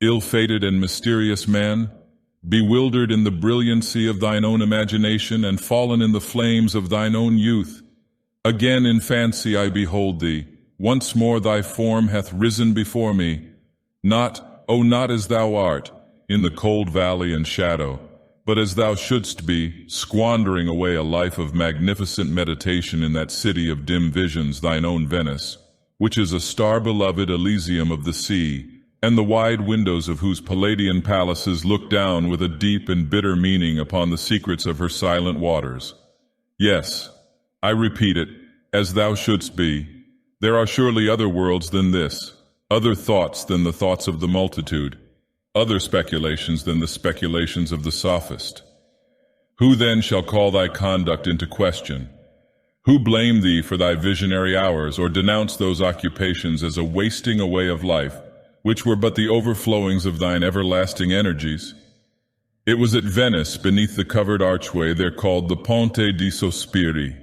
ill-fated and mysterious man, bewildered in the brilliancy of thine own imagination and fallen in the flames of thine own youth. Again in fancy I behold thee, once more thy form hath risen before me, not as thou art, in the cold valley and shadow, but as thou shouldst be, squandering away a life of magnificent meditation in that city of dim visions, thine own Venice, which is a star-beloved Elysium of the sea, and the wide windows of whose Palladian palaces look down with a deep and bitter meaning upon the secrets of her silent waters. Yes, I repeat it, as thou shouldst be. There are surely other worlds than this, other thoughts than the thoughts of the multitude, other speculations than the speculations of the sophist. Who then shall call thy conduct into question? Who blame thee for thy visionary hours, or denounce those occupations as a wasting away of life, which were but the overflowings of thine everlasting energies? It was at Venice, beneath the covered archway there called the Ponte di Sospiri,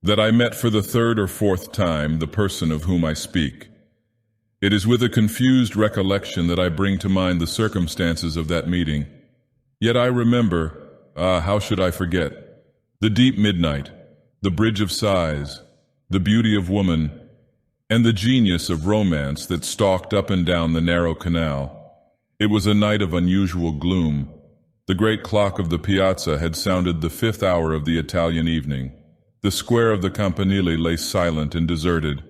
that I met for the third or fourth time the person of whom I speak. It is with a confused recollection that I bring to mind the circumstances of that meeting. Yet I remember, how should I forget, the deep midnight, the bridge of sighs, the beauty of woman, and the genius of romance that stalked up and down the narrow canal. It was a night of unusual gloom. The great clock of the piazza had sounded the 5th hour of the Italian evening. The square of the Campanile lay silent and deserted,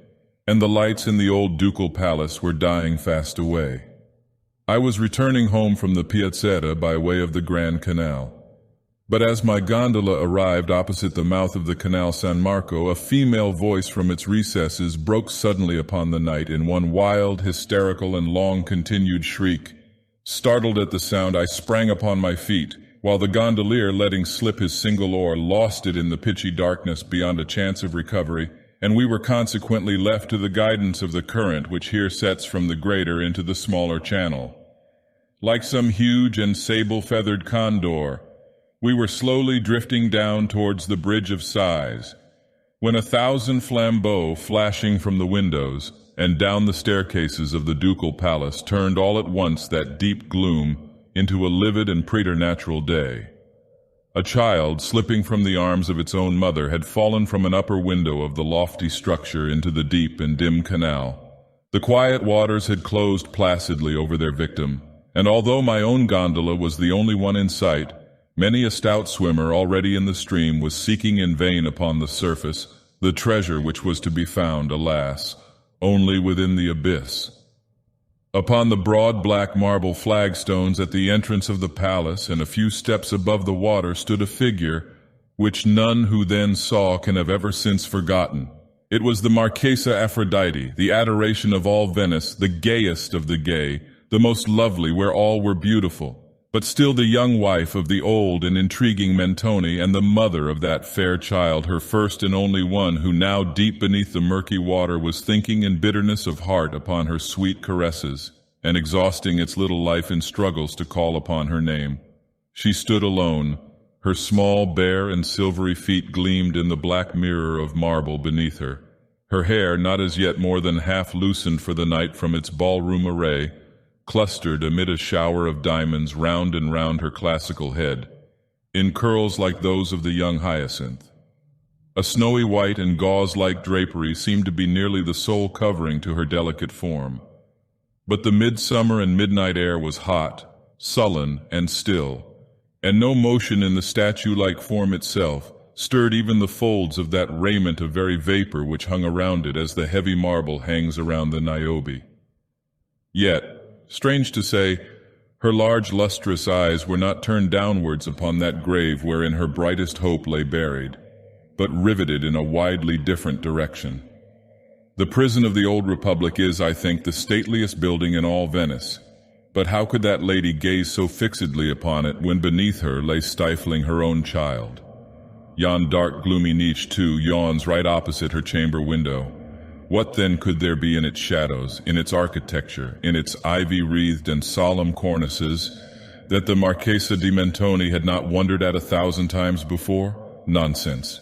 and the lights in the old ducal palace were dying fast away. I was returning home from the piazzetta by way of the Grand Canal. But as my gondola arrived opposite the mouth of the Canal San Marco, a female voice from its recesses broke suddenly upon the night in one wild, hysterical, and long-continued shriek. Startled at the sound, I sprang upon my feet, while the gondolier, letting slip his single oar, lost it in the pitchy darkness beyond a chance of recovery, and we were consequently left to the guidance of the current which here sets from the greater into the smaller channel. Like some huge and sable-feathered condor, we were slowly drifting down towards the Bridge of Sighs, when 1,000 flambeaux flashing from the windows and down the staircases of the ducal palace turned all at once that deep gloom into a livid and preternatural day. A child, slipping from the arms of its own mother, had fallen from an upper window of the lofty structure into the deep and dim canal. The quiet waters had closed placidly over their victim, and although my own gondola was the only one in sight, many a stout swimmer already in the stream was seeking in vain upon the surface the treasure which was to be found, alas, only within the abyss. Upon the broad black marble flagstones at the entrance of the palace and a few steps above the water stood a figure which none who then saw can have ever since forgotten. It was the Marquesa Aphrodite, the adoration of all Venice, the gayest of the gay, the most lovely where all were beautiful, but still the young wife of the old and intriguing Mentoni, and the mother of that fair child, her first and only one, who now deep beneath the murky water was thinking in bitterness of heart upon her sweet caresses, and exhausting its little life in struggles to call upon her name. She stood alone. Her small, bare, and silvery feet gleamed in the black mirror of marble beneath her. Her hair, not as yet more than half loosened for the night from its ballroom array, clustered amid a shower of diamonds round and round her classical head, in curls like those of the young hyacinth. A snowy white and gauze-like drapery seemed to be nearly the sole covering to her delicate form. But the midsummer and midnight air was hot, sullen, and still, and no motion in the statue-like form itself stirred even the folds of that raiment of very vapor which hung around it as the heavy marble hangs around the Niobe. Yet, strange to say, her large lustrous eyes were not turned downwards upon that grave wherein her brightest hope lay buried, but riveted in a widely different direction. The prison of the old Republic is, I think, the stateliest building in all Venice, but how could that lady gaze so fixedly upon it when beneath her lay stifling her own child? Yon dark, gloomy niche, too, yawns right opposite her chamber window. What then could there be in its shadows, in its architecture, in its ivy-wreathed and solemn cornices, that the Marquesa di Mentoni had not wondered at 1,000 times before? Nonsense.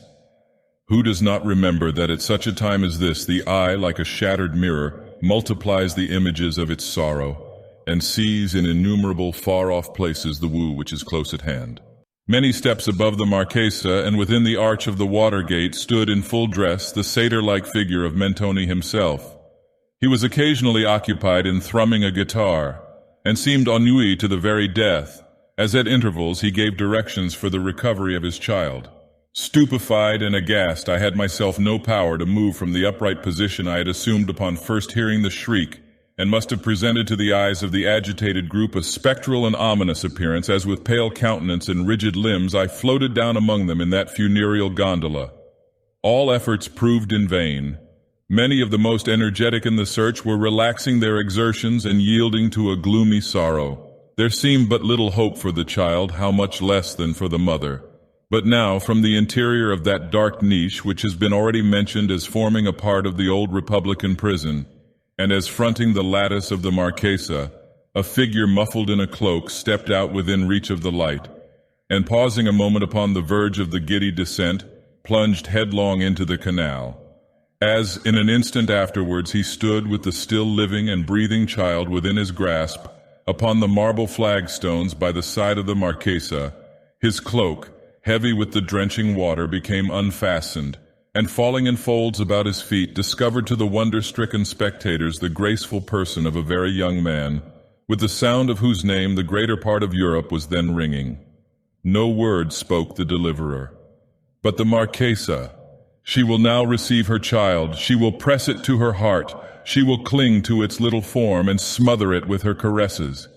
Who does not remember that at such a time as this the eye, like a shattered mirror, multiplies the images of its sorrow, and sees in innumerable far-off places the woo which is close at hand. Many steps above the Marquesa and within the arch of the water gate stood in full dress the satyr-like figure of Mentoni himself. He was occasionally occupied in thrumming a guitar, and seemed ennuyé to the very death, as at intervals he gave directions for the recovery of his child. Stupefied and aghast, I had myself no power to move from the upright position I had assumed upon first hearing the shriek, and must have presented to the eyes of the agitated group a spectral and ominous appearance, as with pale countenance and rigid limbs I floated down among them in that funereal gondola. All efforts proved in vain. Many of the most energetic in the search were relaxing their exertions and yielding to a gloomy sorrow. There seemed but little hope for the child, how much less than for the mother. But now, from the interior of that dark niche which has been already mentioned as forming a part of the old Republican prison, and as fronting the lattice of the Marquesa, a figure muffled in a cloak stepped out within reach of the light, and pausing a moment upon the verge of the giddy descent, plunged headlong into the canal. As, in an instant afterwards, he stood with the still living and breathing child within his grasp, upon the marble flagstones by the side of the Marquesa, his cloak, heavy with the drenching water, became unfastened, and falling in folds about his feet, discovered to the wonder-stricken spectators the graceful person of a very young man, with the sound of whose name the greater part of Europe was then ringing. No word spoke the deliverer. But the Marquesa, she will now receive her child, she will press it to her heart, she will cling to its little form and smother it with her caresses.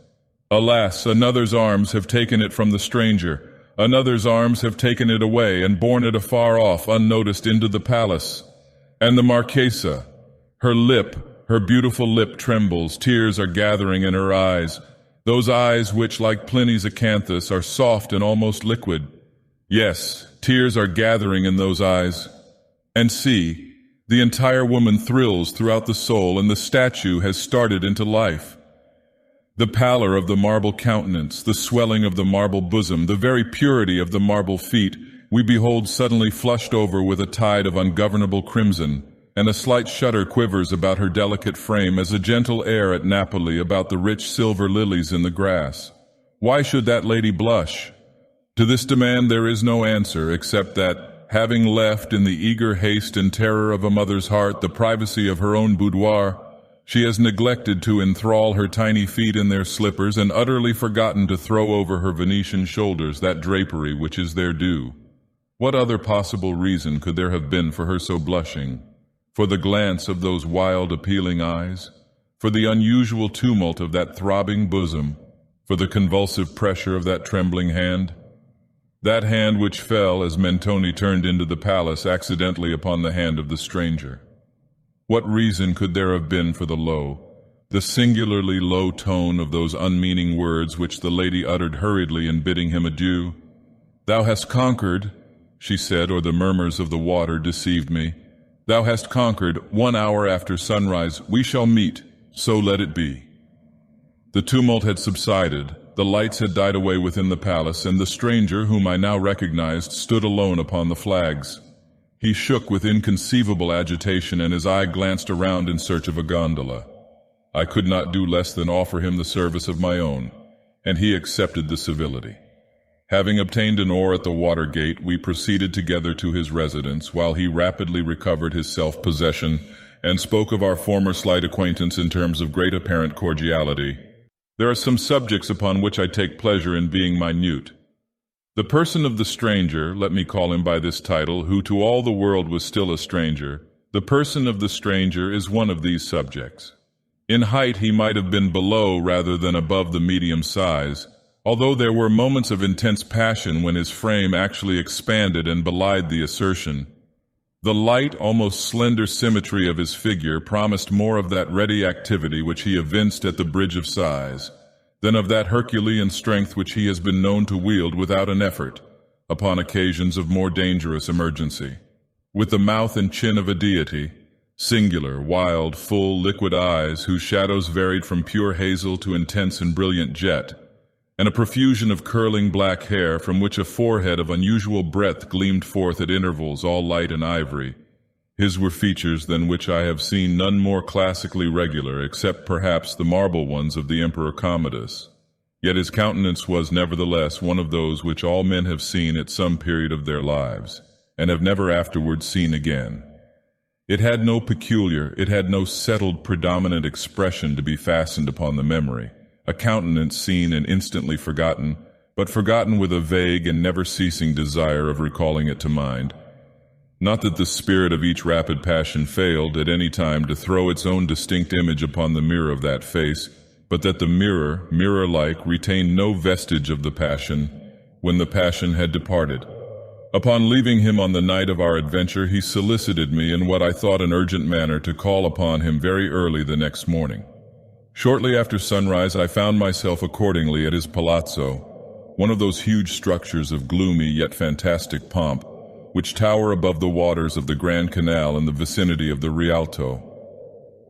Alas, another's arms have taken it from the stranger, another's arms have taken it away and borne it afar off unnoticed into the palace. And the Marquesa, her beautiful lip trembles, tears are gathering in her eyes, those eyes which, like Pliny's acanthus, are soft and almost liquid. Yes, tears are gathering in those eyes. And see, the entire woman thrills throughout the soul, and the statue has started into life. The pallor of the marble countenance, the swelling of the marble bosom, the very purity of the marble feet, we behold suddenly flushed over with a tide of ungovernable crimson, and a slight shudder quivers about her delicate frame as a gentle air at Napoli about the rich silver lilies in the grass. Why should that lady blush? To this demand there is no answer, except that, having left in the eager haste and terror of a mother's heart the privacy of her own boudoir, she has neglected to enthrall her tiny feet in their slippers and utterly forgotten to throw over her Venetian shoulders that drapery which is their due. What other possible reason could there have been for her so blushing? For the glance of those wild, appealing eyes? For the unusual tumult of that throbbing bosom? For the convulsive pressure of that trembling hand? That hand which fell as Mentoni turned into the palace accidentally upon the hand of the stranger. What reason could there have been for the singularly low tone of those unmeaning words which the lady uttered hurriedly in bidding him adieu? "Thou hast conquered," she said, or the murmurs of the water deceived me. "Thou hast conquered. 1 hour after sunrise we shall meet, so let it be." The tumult had subsided, the lights had died away within the palace, and the stranger, whom I now recognized, stood alone upon the flags. He shook with inconceivable agitation, and his eye glanced around in search of a gondola. I could not do less than offer him the service of my own, and he accepted the civility. Having obtained an oar at the water gate, we proceeded together to his residence, while he rapidly recovered his self-possession and spoke of our former slight acquaintance in terms of great apparent cordiality. There are some subjects upon which I take pleasure in being minute. The person of the stranger, let me call him by this title, who to all the world was still a stranger, the person of the stranger is one of these subjects. In height he might have been below rather than above the medium size, although there were moments of intense passion when his frame actually expanded and belied the assertion. The light, almost slender symmetry of his figure promised more of that ready activity which he evinced at the Bridge of Sighs, than of that Herculean strength which he has been known to wield without an effort, upon occasions of more dangerous emergency. With the mouth and chin of a deity, singular, wild, full, liquid eyes whose shadows varied from pure hazel to intense and brilliant jet, and a profusion of curling black hair from which a forehead of unusual breadth gleamed forth at intervals, all light and ivory, His were features than which I have seen none more classically regular, except perhaps the marble ones of the Emperor Commodus. Yet his countenance was nevertheless one of those which all men have seen at some period of their lives, and have never afterwards seen again. It had no settled predominant expression to be fastened upon the memory, a countenance seen and instantly forgotten, but forgotten with a vague and never-ceasing desire of recalling it to mind. Not that the spirit of each rapid passion failed at any time to throw its own distinct image upon the mirror of that face, but that the mirror, mirror-like, retained no vestige of the passion when the passion had departed. Upon leaving him on the night of our adventure, he solicited me in what I thought an urgent manner to call upon him very early the next morning. Shortly after sunrise, I found myself accordingly at his Palazzo, one of those huge structures of gloomy yet fantastic pomp, which tower above the waters of the Grand Canal in the vicinity of the Rialto.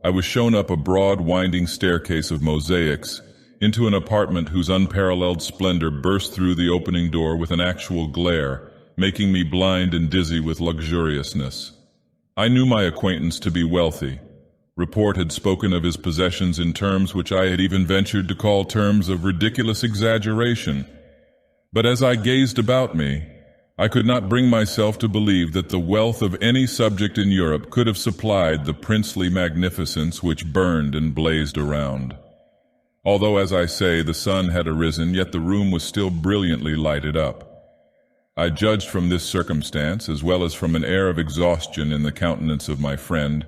I was shown up a broad, winding staircase of mosaics into an apartment whose unparalleled splendor burst through the opening door with an actual glare, making me blind and dizzy with luxuriousness. I knew my acquaintance to be wealthy. Report had spoken of his possessions in terms which I had even ventured to call terms of ridiculous exaggeration. But as I gazed about me, I could not bring myself to believe that the wealth of any subject in Europe could have supplied the princely magnificence which burned and blazed around. Although, as I say, the sun had arisen, yet the room was still brilliantly lighted up. I judged from this circumstance, as well as from an air of exhaustion in the countenance of my friend,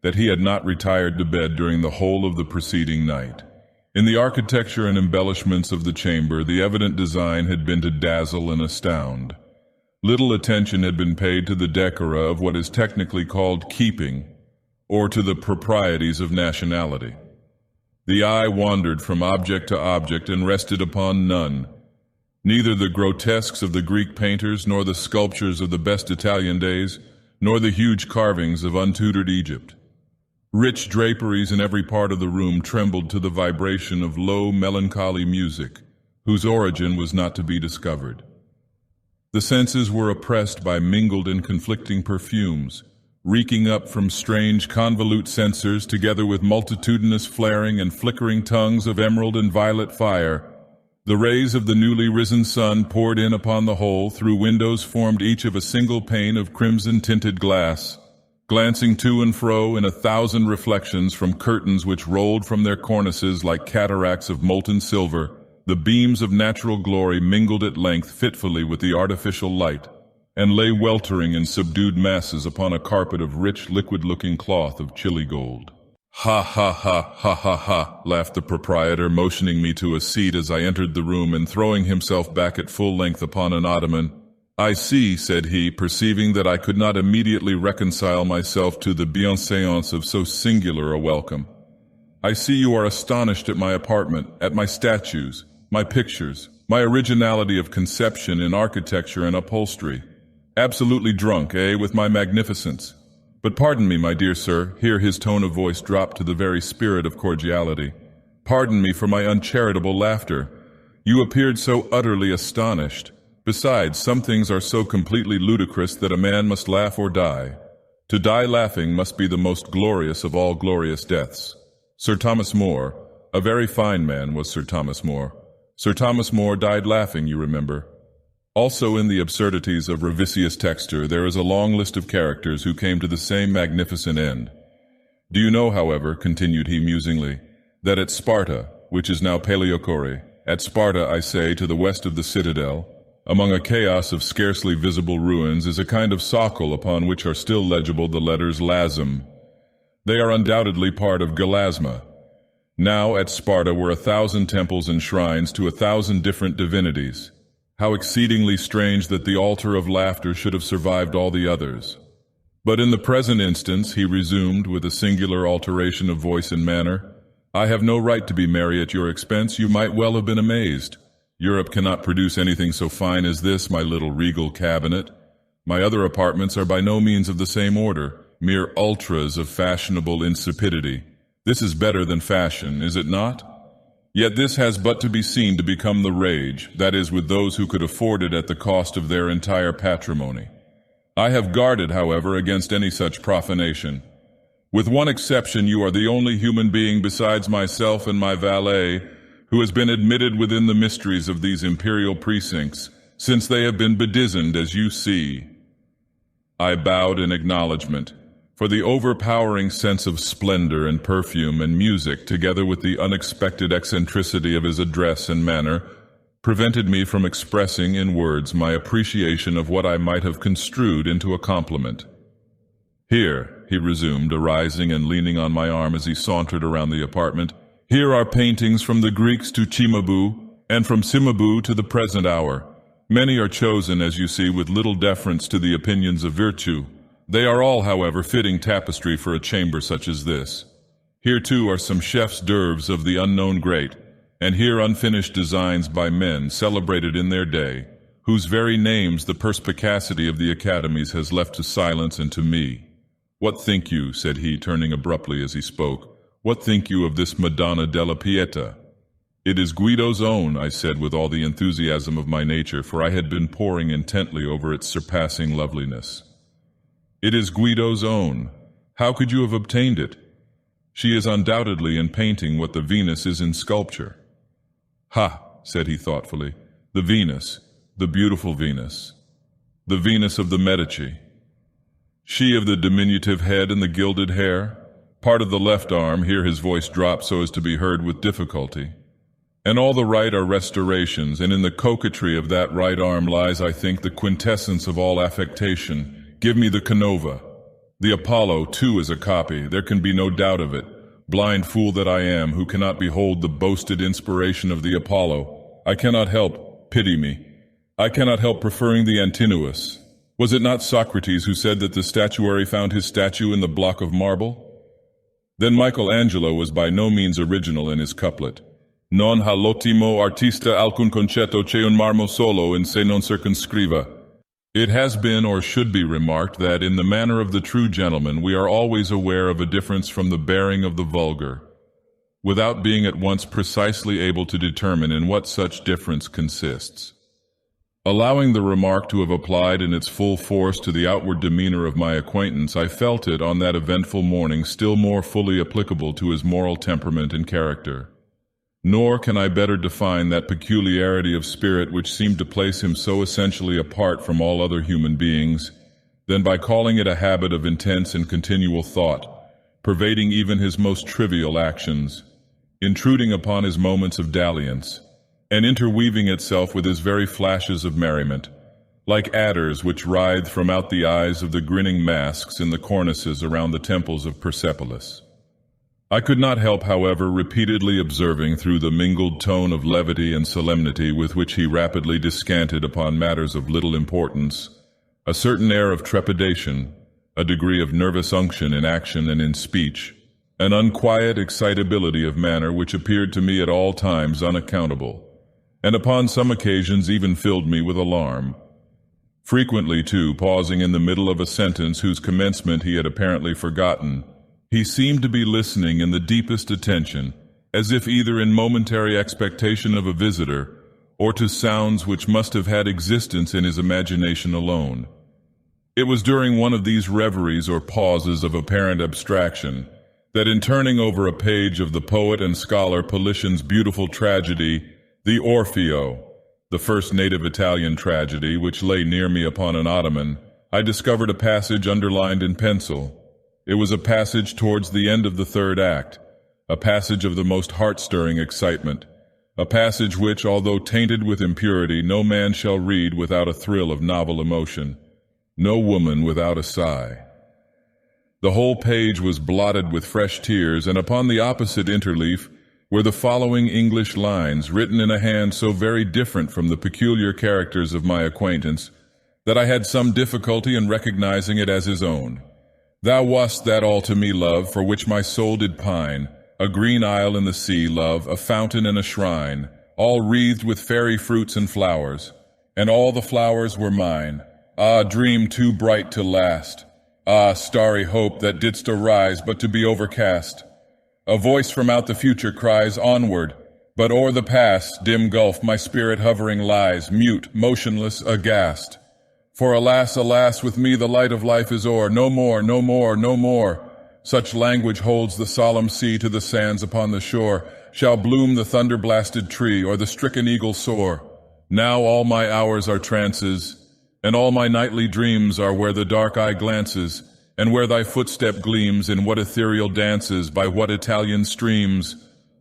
that he had not retired to bed during the whole of the preceding night. In the architecture and embellishments of the chamber, the evident design had been to dazzle and astound. Little attention had been paid to the decora of what is technically called keeping, or to the proprieties of nationality. The eye wandered from object to object and rested upon none. Neither the grotesques of the Greek painters, nor the sculptures of the best Italian days, nor the huge carvings of untutored Egypt. Rich draperies in every part of the room trembled to the vibration of low, melancholy music, whose origin was not to be discovered. The senses were oppressed by mingled and conflicting perfumes, reeking up from strange convolute censers together with multitudinous flaring and flickering tongues of emerald and violet fire. The rays of the newly risen sun poured in upon the whole through windows formed each of a single pane of crimson-tinted glass, glancing to and fro in 1,000 reflections from curtains which rolled from their cornices like cataracts of molten silver. The beams of natural glory mingled at length fitfully with the artificial light, and lay weltering in subdued masses upon a carpet of rich, liquid-looking cloth of chilly gold. "Ha, ha, ha, ha, ha, ha," laughed the proprietor, motioning me to a seat as I entered the room and throwing himself back at full length upon an ottoman. "I see," said he, perceiving that I could not immediately reconcile myself to the bienséance of so singular a welcome. "I see you are astonished at my apartment, at my statues, my pictures, my originality of conception in architecture and upholstery. Absolutely drunk, with my magnificence. But pardon me, my dear sir," here his tone of voice dropped to the very spirit of cordiality. "Pardon me for my uncharitable laughter. You appeared so utterly astonished. Besides, some things are so completely ludicrous that a man must laugh or die. To die laughing must be the most glorious of all glorious deaths. Sir Thomas More, a very fine man was Sir Thomas More. Sir Thomas More died laughing, you remember. Also in the absurdities of Ravisius Textor there is a long list of characters who came to the same magnificent end. Do you know, however," continued he musingly, "that at Sparta, which is now Paleochore, at Sparta, I say, to the west of the citadel, among a chaos of scarcely visible ruins, is a kind of socle upon which are still legible the letters Lazim. They are undoubtedly part of Galasma. Now at Sparta were 1,000 temples and shrines to 1,000 different divinities. How exceedingly strange that the altar of laughter should have survived all the others. But in the present instance," he resumed with a singular alteration of voice and manner, "I have no right to be merry at your expense. You might well have been amazed. Europe cannot produce anything so fine as this, my little regal cabinet. My other apartments are by no means of the same order, mere ultras of fashionable insipidity. This is better than fashion, is it not? Yet this has but to be seen to become the rage, that is, with those who could afford it at the cost of their entire patrimony. I have guarded, however, against any such profanation. With one exception, you are the only human being besides myself and my valet who has been admitted within the mysteries of these imperial precincts, since they have been bedizened as you see." I bowed in acknowledgement, for the overpowering sense of splendor and perfume and music, together with the unexpected eccentricity of his address and manner, prevented me from expressing in words my appreciation of what I might have construed into a compliment. "Here," he resumed, arising and leaning on my arm as he sauntered around the apartment, "here are paintings from the Greeks to Cimabue, and from Cimabue to the present hour. Many are chosen, as you see, with little deference to the opinions of virtue. They are all, however, fitting tapestry for a chamber such as this. Here, too, are some chefs d'oeuvres of the unknown great, and here unfinished designs by men celebrated in their day, whose very names the perspicacity of the academies has left to silence and to me. What think you," said he, turning abruptly as he spoke, "what think you of this Madonna della Pieta?" "It is Guido's own," I said with all the enthusiasm of my nature, for I had been poring intently over its surpassing loveliness. "It is Guido's own. How could you have obtained it? She is undoubtedly in painting what the Venus is in sculpture." "Ha," said he thoughtfully, "the Venus, the beautiful Venus. The Venus of the Medici. She of the diminutive head and the gilded hair, part of the left arm," here his voice dropped so as to be heard with difficulty, "and all the right are restorations, and in the coquetry of that right arm lies, I think, the quintessence of all affectation. Give me the Canova. The Apollo, too, is a copy, there can be no doubt of it. Blind fool that I am, who cannot behold the boasted inspiration of the Apollo. I cannot help, pity me, I cannot help preferring the Antinous. Was it not Socrates who said that the statuary found his statue in the block of marble? Then Michelangelo was by no means original in his couplet. Non ha l'ottimo artista alcun concetto che un marmo solo in se non circonscriva. It has been or should be remarked that in the manner of the true gentleman we are always aware of a difference from the bearing of the vulgar, without being at once precisely able to determine in what such difference consists. Allowing the remark to have applied in its full force to the outward demeanor of my acquaintance, I felt it on that eventful morning still more fully applicable to his moral temperament and character. Nor can I better define that peculiarity of spirit which seemed to place him so essentially apart from all other human beings, than by calling it a habit of intense and continual thought, pervading even his most trivial actions, intruding upon his moments of dalliance, and interweaving itself with his very flashes of merriment, like adders which writhe from out the eyes of the grinning masks in the cornices around the temples of Persepolis. I could not help, however, repeatedly observing through the mingled tone of levity and solemnity with which he rapidly descanted upon matters of little importance, a certain air of trepidation, a degree of nervous unction in action and in speech, an unquiet excitability of manner which appeared to me at all times unaccountable, and upon some occasions even filled me with alarm. Frequently, too, pausing in the middle of a sentence whose commencement he had apparently forgotten, he seemed to be listening in the deepest attention, as if either in momentary expectation of a visitor, or to sounds which must have had existence in his imagination alone. It was during one of these reveries or pauses of apparent abstraction that, in turning over a page of the poet and scholar Politian's beautiful tragedy, the Orfeo, the first native Italian tragedy, which lay near me upon an ottoman, I discovered a passage underlined in pencil. It was a passage towards the end of the third act, a passage of the most heart-stirring excitement, a passage which, although tainted with impurity, no man shall read without a thrill of novel emotion, no woman without a sigh. The whole page was blotted with fresh tears, and upon the opposite interleaf were the following English lines, written in a hand so very different from the peculiar characters of my acquaintance that I had some difficulty in recognizing it as his own. Thou wast that all to me, love, for which my soul did pine, a green isle in the sea, love, a fountain and a shrine, all wreathed with fairy fruits and flowers, and all the flowers were mine. Ah, dream too bright to last! Ah, starry hope that didst arise but to be overcast! A voice from out the future cries, onward, but o'er the past, dim gulf, my spirit hovering lies, mute, motionless, aghast. For alas, alas, with me the light of life is o'er. No more, no more, no more. Such language holds the solemn sea to the sands upon the shore. Shall bloom the thunder-blasted tree, or the stricken eagle soar. Now all my hours are trances, and all my nightly dreams are where the dark eye glances, and where thy footstep gleams in what ethereal dances by what Italian streams.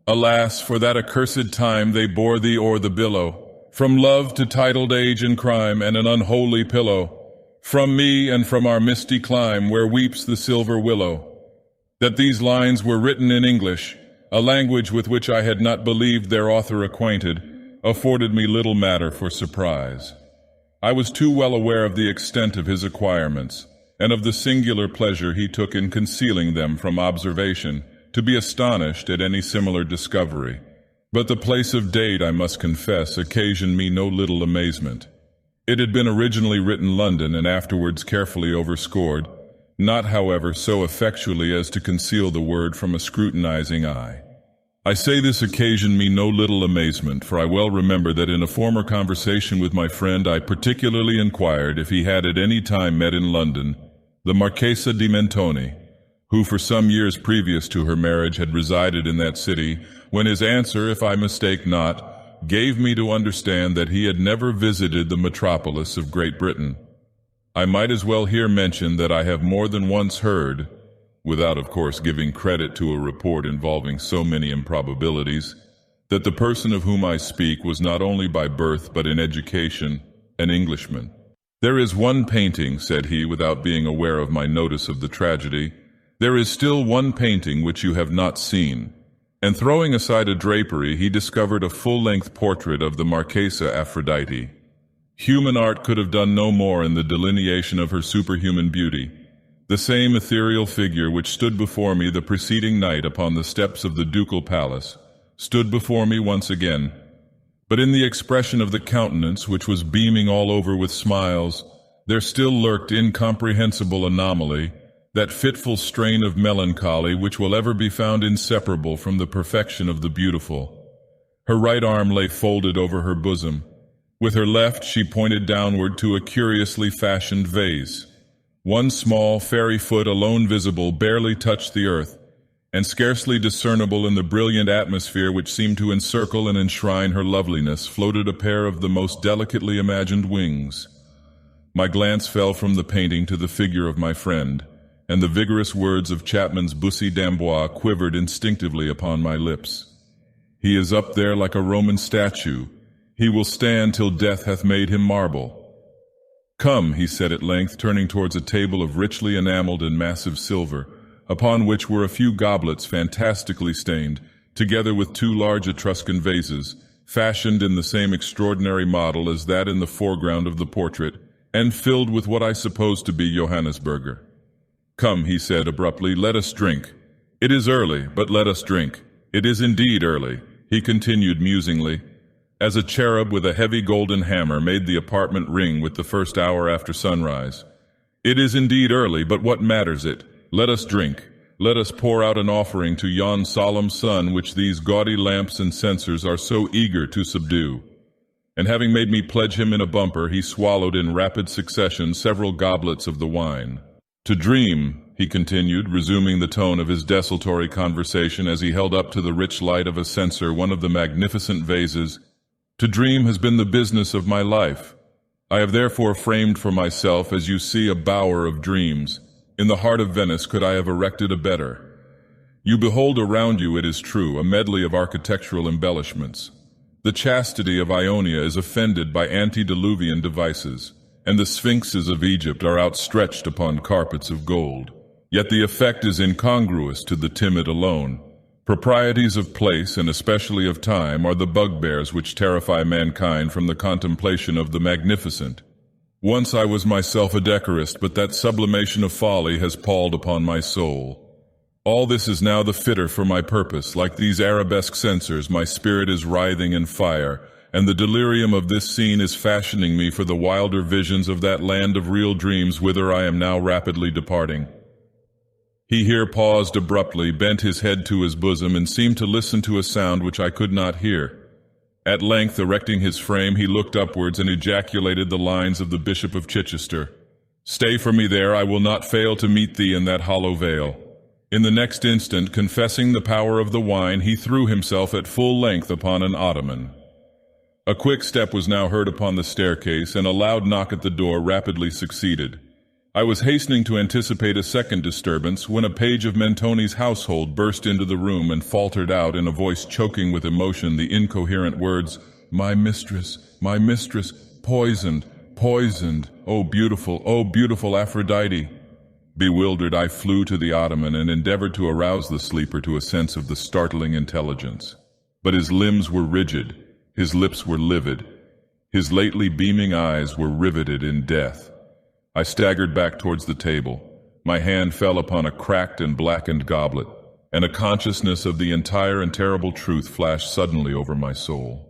Alas, for that accursed time they bore thee o'er the billow, from love to titled age and crime and an unholy pillow, from me and from our misty clime where weeps the silver willow. That these lines were written in English, a language with which I had not believed their author acquainted, afforded me little matter for surprise. I was too well aware of the extent of his acquirements, and of the singular pleasure he took in concealing them from observation, to be astonished at any similar discovery. But the place of date, I must confess, occasioned me no little amazement. It had been originally written London and afterwards carefully overscored, not, however, so effectually as to conceal the word from a scrutinizing eye. I say this occasioned me no little amazement, for I well remember that in a former conversation with my friend I particularly inquired if he had at any time met in London the Marquesa di Mentoni, who for some years previous to her marriage had resided in that city, when his answer, if I mistake not, gave me to understand that he had never visited the metropolis of Great Britain. I might as well here mention that I have more than once heard, without of course giving credit to a report involving so many improbabilities, that the person of whom I speak was not only by birth but in education an Englishman. "There is one painting," said he, without being aware of my notice of the tragedy, "there is still one painting which you have not seen." And throwing aside a drapery, he discovered a full-length portrait of the Marquesa Aphrodite. Human art could have done no more in the delineation of her superhuman beauty. The same ethereal figure which stood before me the preceding night upon the steps of the ducal palace stood before me once again, but in the expression of the countenance, which was beaming all over with smiles, there still lurked incomprehensible anomaly, that fitful strain of melancholy which will ever be found inseparable from the perfection of the beautiful. Her right arm lay folded over her bosom. With her left she pointed downward to a curiously fashioned vase. One small, fairy foot alone visible barely touched the earth, and scarcely discernible in the brilliant atmosphere which seemed to encircle and enshrine her loveliness floated a pair of the most delicately imagined wings. My glance fell from the painting to the figure of my friend, and the vigorous words of Chapman's Bussy d'Amboise quivered instinctively upon my lips. "He is up there like a Roman statue. He will stand till death hath made him marble." "Come," he said at length, turning towards a table of richly enameled and massive silver, upon which were a few goblets fantastically stained, together with two large Etruscan vases, fashioned in the same extraordinary model as that in the foreground of the portrait, and filled with what I suppose to be Johannisberger. "Come," he said abruptly, "let us drink. It is early, but let us drink. It is indeed early," he continued musingly, as a cherub with a heavy golden hammer made the apartment ring with the first hour after sunrise. "It is indeed early, but what matters it? Let us drink. Let us pour out an offering to yon solemn sun which these gaudy lamps and censers are so eager to subdue." And having made me pledge him in a bumper, he swallowed in rapid succession several goblets of the wine. "To dream," he continued, resuming the tone of his desultory conversation as he held up to the rich light of a censer one of the magnificent vases, "to dream has been the business of my life. I have therefore framed for myself, as you see, a bower of dreams. In the heart of Venice could I have erected a better. You behold around you, it is true, a medley of architectural embellishments. The chastity of Ionia is offended by antediluvian devices, and the sphinxes of Egypt are outstretched upon carpets of gold. Yet the effect is incongruous to the timid alone. Proprieties of place, and especially of time, are the bugbears which terrify mankind from the contemplation of the magnificent. Once I was myself a decorist, but that sublimation of folly has palled upon my soul. All this is now the fitter for my purpose. Like these arabesque censers, my spirit is writhing in fire, and the delirium of this scene is fashioning me for the wilder visions of that land of real dreams whither I am now rapidly departing." He here paused abruptly, bent his head to his bosom, and seemed to listen to a sound which I could not hear. At length, erecting his frame, he looked upwards and ejaculated the lines of the Bishop of Chichester. "Stay for me there, I will not fail to meet thee in that hollow vale." In the next instant, confessing the power of the wine, he threw himself at full length upon an ottoman. A quick step was now heard upon the staircase, and a loud knock at the door rapidly succeeded. I was hastening to anticipate a second disturbance when a page of Mentoni's household burst into the room and faltered out in a voice choking with emotion the incoherent words, my mistress, poisoned, poisoned, oh beautiful Aphrodite." Bewildered, I flew to the ottoman and endeavored to arouse the sleeper to a sense of the startling intelligence. But his limbs were rigid, his lips were livid, his lately beaming eyes were riveted in death. I staggered back towards the table. My hand fell upon a cracked and blackened goblet, and a consciousness of the entire and terrible truth flashed suddenly over my soul.